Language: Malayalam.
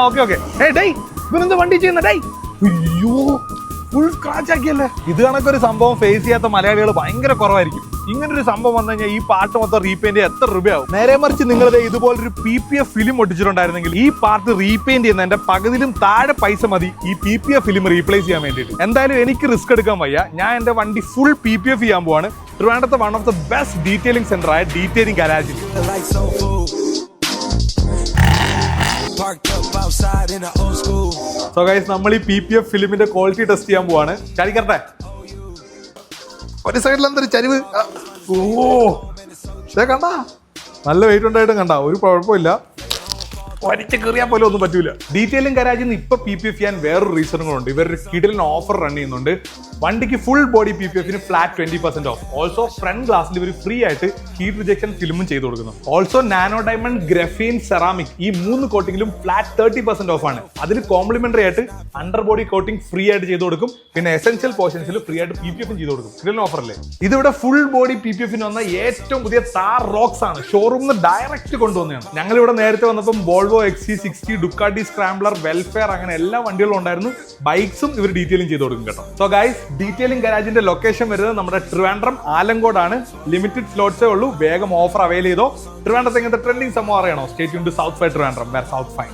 Okay okay. ഡേയ് ഇവനെന്താ വണ്ടി ചെയ്യുന്ന? ഡേയ് അയ്യോ ഫുൾ സ്ക്രാച്ച് ആക്കിയല്ലേ. ഇത് കണക്കൊരു സംഭവം ഫേസ് ചെയ്യാത്ത മലയാളികൾ ഭയങ്കര കുറവായിരിക്കും. ഇങ്ങനൊരു സംഭവം വന്നു കഴിഞ്ഞാൽ ഈ പാർട്ട് മൊത്തം റീപെയിന്റ് ചെയ്യാൻ എത്ര രൂപയാവും? നേരെ മറിച്ച് നിങ്ങൾ ഇതുപോലൊരു PPF ഫിലിം ഒട്ടിച്ചിട്ടുണ്ടായിരുന്നെങ്കിൽ ഈ പാർട്ട് റീപെയിന്റ് ചെയ്യുന്നതിന്റെ പകുതിയിലും താഴെ പൈസ മതി ഈ PPF ഫിലിം റീപ്ലേസ് ചെയ്യാൻ വേണ്ടിയിട്ട്. എന്തായാലും എനിക്ക് റിസ്ക് എടുക്കാൻ വയ്യ. ഞാൻ എന്റെ വണ്ടി ഫുൾ PPF ചെയ്യാൻ പോവാണ്. ട്രിവാൻഡ്രത്തെ one of the best detailing centre ആയ ഡീറ്റെയിലിംഗ് ഗാരാജിൽ. സോ ഗൈസ് നമ്മൾ ഈ PPF ഫിലിമിന്റെ ക്വാളിറ്റി ടെസ്റ്റ് ചെയ്യാൻ പോവാണ്. ചരിക്കട്ടെ. ഒരു സൈഡിൽ എന്തൊരു ചരിവ്. കണ്ടാ നല്ല വെയിറ്റ് ഉണ്ടായിട്ടും കണ്ടാ ഒരു കുഴപ്പമില്ല. ഒരിച്ച് കയറിയാൽ പോലും ഒന്നും പറ്റൂല. ഡീറ്റെയിലിംഗ് ഗരാജിൽ നിന്ന് ഇപ്പൊ PPF ചെയ്യാൻ വേറൊരു റീസണുകളുണ്ട്. ഇവരൊരു കിടിലൻ ഓഫർ റൺ ചെയ്യുന്നുണ്ട്. വണ്ടിക്ക് ഫുൾ ബോഡി PPFന് ഫ്ലാറ്റ് 20% ഓഫ്. ഓൾസോ ഫ്രണ്ട് ഗ്ലാസിൽ ഇവർ ഫ്രീ ആയിട്ട് ഹീറ്റ് റിജക്ഷൻ ഫിലിമും ചെയ്ത് കൊടുക്കുന്നു. Also nano diamond, graphene, ceramic ഈ 3 കോട്ടിങ്ങിലും ഫ്ലാറ്റ് 30% ഓഫ് ആണ്. അതിൽ കോംപ്ലിമെന്ററി ആയിട്ട് അണ്ടർ ബോഡി കോട്ടിംഗ് ഫ്രീ ആയിട്ട് ചെയ്ത് കൊടുക്കും. പിന്നെ എസെൻഷ്യൽ പോർഷൻസിൽ ഫ്രീ ആയിട്ട് PPF ചെയ്ത് കൊടുക്കും. കിടിലൻ ഓഫർ അല്ലേ? ഇതിവിടെ ഫുൾ ബോഡി PPFന് വന്ന ഏറ്റവും പുതിയ താർ റോക്സ് ആണ്. ഷോറൂമിൽ നിന്ന് ഡയറക്റ്റ് കൊണ്ടുവന്നതാണ്. ഞങ്ങൾ ഇവിടെ നേരത്തെ വന്നപ്പം Volvo XC60, Ducati scrambler, welfare അങ്ങനെ എല്ലാ വണ്ടികളും ഉണ്ടായിരുന്നു. ബൈക്സും ഇവർ ഡീറ്റെയിലിംഗ് ചെയ്ത് കൊടുക്കും കേട്ടോ. സോ ഗൈസ് ഡീറ്റെയിലിംഗ് ഗരാജിന്റെ ലൊക്കേഷൻ വരുന്നത് നമ്മുടെ ട്രിവാൻഡ്രം ആലങ്കോടാണ്. ലിമിറ്റഡ് സ്ലോട്ട്സേ ഉള്ളൂ. വേഗം ഓഫർ അവൈൽ ചെയ്തോ. ട്രിവാൻഡ്രത്തെ ഇങ്ങനത്തെ ട്രെൻഡിങ് സംഭവം അറിയണോ? സ്റ്റേ ട്യൂൺഡ് ടു സൗത്ത് ഫൈ ട്രിവാൻഡ്രം, വേർ സൗത്ത് ഫൈൻ.